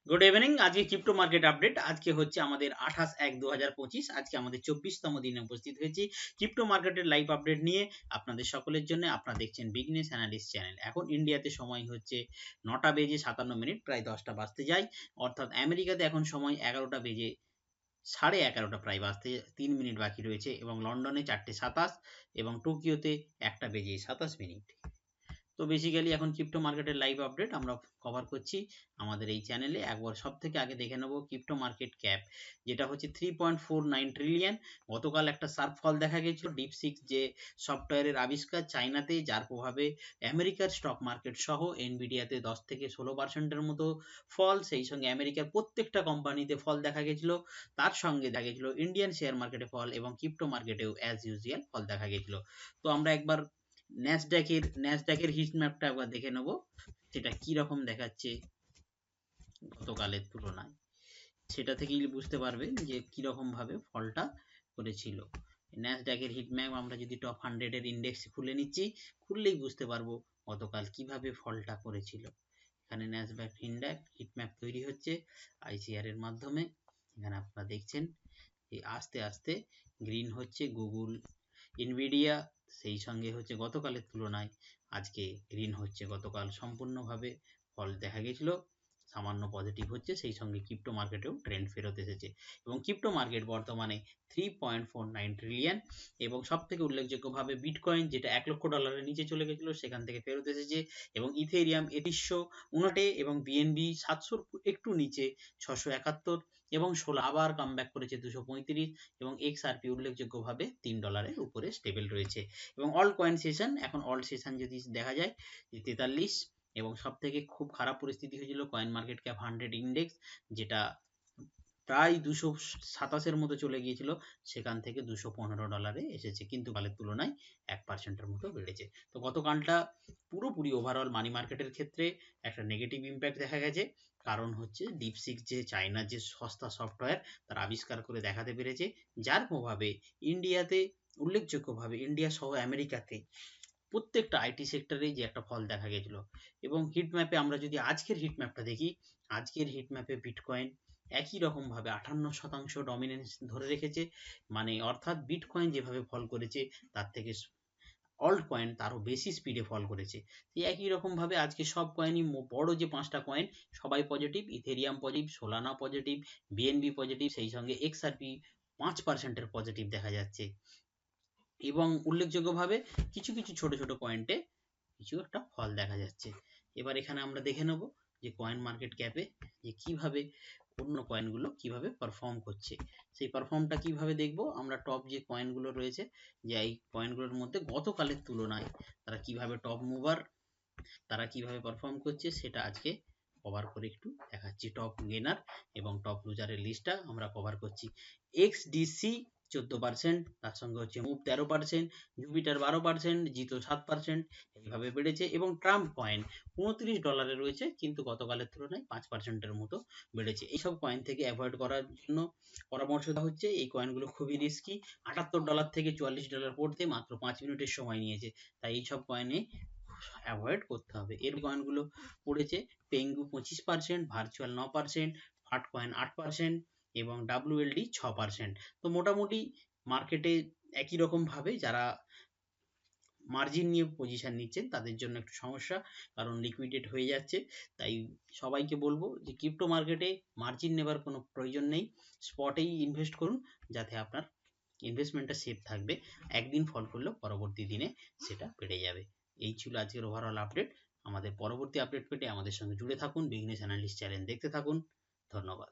Good evening. আজকে crypto market update. আজকে হচ্ছে আমাদের 28/1/2025। আজকে আমাদের 24তম দিনে উপস্থিত হয়েছি ক্রিপ্টো মার্কেটের লাইভ আপডেট নিয়ে আপনাদের সকলের জন্য। আপনারা দেখছেন বিগনেস অ্যানালিস্ট চ্যানেল। এখন ইন্ডিয়াতে সময় হচ্ছে 9টা বেজে 57 মিনিট, প্রায় 10টা বাজতে যায়। অর্থাৎ আমেরিকাতে এখন সময় 11টা বেজে 11:30 প্রায় বাজতে 3 মিনিট বাকি রয়েছে, এবং লন্ডনে 4:27 এবং টোকিওতে 1টা বেজে 27 মিনিট। তো বেসিক্যালি এখন ক্রিপ্টো মার্কেটের লাইভ আপডেট আমরা কভার করছি আমাদের এই চ্যানেলে। একবার সব থেকে আগে দেখে নেব ক্রিপ্টো মার্কেট ক্যাপ, যেটা হচ্ছে 3.49 ট্রিলিয়ন। গতকাল একটা শার্প ফল দেখা গেছিল ডিপসিক্স যে সফটওয়্যারের আবিষ্কার চায়নাতে, যার প্রভাবে আমেরিকার স্টক মার্কেট সহ এনভিডিয়াতে 10 থেকে 16%-এর মতো ফল, সেই সঙ্গে আমেরিকার প্রত্যেকটা কোম্পানিতে ফল দেখা গেছিল। তার সঙ্গে দেখা গেছিল ইন্ডিয়ান শেয়ার মার্কেটে ফল এবং ক্রিপ্টো মার্কেটেও অ্যাজ ইউজুয়াল ফল দেখা গেছিল। তো আমরা একবার ন্যাসড্যাকের হিট ম্যাপটা একবার দেখে নেব, সেটা কি রকম দেখাচ্ছে গতকালের তুলনায়। সেটা থেকেই বুঝতে পারবেন যে কি রকম ভাবে ফলটা করেছিল। ন্যাসড্যাকের হিট ম্যাপ আমরা যদি টপ 100 এর ইন্ডেক্স খুলে নিচ্ছি, খুললেই বুঝতে পারবো গতকাল কিভাবে ফলটা করেছিল। এখানে ন্যাসড্যাক ইন্ডেক্স হিট ম্যাপ তৈরি হচ্ছে আইসিআর এর মাধ্যমে। এখানে আপনারা দেখছেন যে আস্তে আস্তে গ্রিন হচ্ছে গুগল, ইনভিডিয়া, সেই সঙ্গে হচ্ছে গতকালের তুলনায় আজকে গ্রিন হচ্ছে। গতকাল সম্পূর্ণভাবে ফল দেখা গেছিল, সামান্য পজিটিভ হচ্ছে, সেই সঙ্গে ক্রিপ্টো মার্কেটেও ট্রেন্ড ফেরত এসেছে এবং ক্রিপ্টো মার্কেট বর্তমানে 3.49 ট্রিলিয়ন। এবং সব থেকে উল্লেখযোগ্যভাবে বিটকয়েন, যেটা $1,00,000 নিচে চলে গেছিল, সেখান থেকে ফেরত এসেছে। এবং ইথেরিয়াম 3359 এবং বিএনবি 700 একটু নিচে 671, এবং 16 আবার কামব্যাক করেছে 235, এবং এক্সআরপি উল্লেখযোগ্যভাবে $3 উপরে স্টেবল রয়েছে। এবং অল্ট কয়েন সেশন, এখন অল্ট সেশন যদি দেখা যায় 43, এবং সব থেকে খুব খারাপ পরিস্থিতি হয়েছিল কয়েন মার্কেট ক্যাপ 100 ইন্ডেক্স, যেটা প্রায় 227-এর মতো চলে গিয়েছিল, সেখান থেকে $215 এসেছে, কিন্তু কালের তুলনায় 1%-এর মতো বেড়েছে। তো গতকালটা পুরোপুরি ওভারঅল মানি মার্কেটের ক্ষেত্রে একটা নেগেটিভ ইম্প্যাক্ট দেখা গেছে, কারণ হচ্ছে ডিপসিক্স যে চায়নার যে সস্তা সফটওয়্যার তার আবিষ্কার করে দেখাতে পেরেছে, যার প্রভাবে ইন্ডিয়াতে উল্লেখযোগ্যভাবে, ইন্ডিয়া সহ আমেরিকাতে প্রত্যেকটা আইটি সেক্টরে যে একটা ফল দেখা গেছিল। এবং হিট ম্যাপে আমরা যদি আজকের হিট ম্যাপটা দেখি, আজকের হিট ম্যাপে বিটকয়েন একই রকম ভাবে 58% ডমিনেন্স ধরে রেখেছে, মানে অর্থাৎ বিটকয়েন যেভাবে ফল করেছে তার থেকে অল্ট কয়েন তারও বেশি স্পিডে ফল করেছে। একই রকম ভাবে আজকে সব কয়েনই, বড় যে 5টা কয়েন সবাই positive, Ethereum positive, Solana positive, BNB positive, সেই সঙ্গে এক্সআরপি 5%-এর পজিটিভ দেখা যাচ্ছে। এবং উল্লেখযোগ্যভাবে কিছু কিছু ছোট ছোট পয়েন্টে কিছু একটা ফল দেখা যাচ্ছে। এবার এখানে আমরা দেখে নেব যে কয়েন মার্কেট ক্যাপে যে কিভাবে অন্য কয়েনগুলো কিভাবে পারফর্ম করছে। সেই পারফর্মটা কিভাবে দেখব, আমরা টপ যে কয়েনগুলো রয়েছে, যে এই কয়েনগুলোর মধ্যে গতকালের তুলনায় তারা কিভাবে টপ মুভার, তারা কিভাবে পারফর্ম করছে, সেটা আজকে কভার করে একটু দেখাচ্ছি। টপ গেনার এবং টপ লুজারের লিস্টটা আমরা কভার করছি। এক্সডিসি 14%, তার সঙ্গে হচ্ছে মুভ 13%, জুপিটার 12%, জিতো 7%, এইভাবে বেড়েছে। এবং ট্রাম্প কয়েন $29 রয়েছে, কিন্তু গতকালের তুলনায় 5%-এর মতো বেড়েছে। এইসব কয়েন থেকে অ্যাভয়েড করার জন্য পরামর্শ দেওয়া হচ্ছে। এই কয়েনগুলো খুবই রিস্কি, $78 থেকে $44 পড়তে মাত্র 5 মিনিটের সময় নিয়েছে, তাই এইসব কয়েনে অ্যাভয়েড করতে হবে। এর কয়েনগুলো পড়েছে পেঙ্গু 25%, ভার্চুয়াল 9%, ফাট কয়েন 8% এবং ডাব্লিউএলডি 6%। তো মোটামুটি মার্কেটে একই রকম ভাবে যারা মার্জিন নিয়ে পজিশন নিচ্ছেন তাদের জন্য একটু সমস্যা, কারণ লিকুইডেট হয়ে যাচ্ছে। তাই সবাইকে বলবো যে ক্রিপ্টো মার্কেটে মার্জিন নেবার কোনো প্রয়োজন নেই, স্পটেই ইনভেস্ট করুন, যাতে আপনার ইনভেস্টমেন্টটা সেফ থাকবে। একদিন ফল করলেও পরবর্তী দিনে সেটা বেড়ে যাবে। এই ছিল আজকের ওভারঅল আপডেট। আমাদের পরবর্তী আপডেট পেতে আমাদের সঙ্গে জুড়ে থাকুন, বিজনেস অ্যানালিস্ট চ্যানেল দেখতে থাকুন। ধন্যবাদ।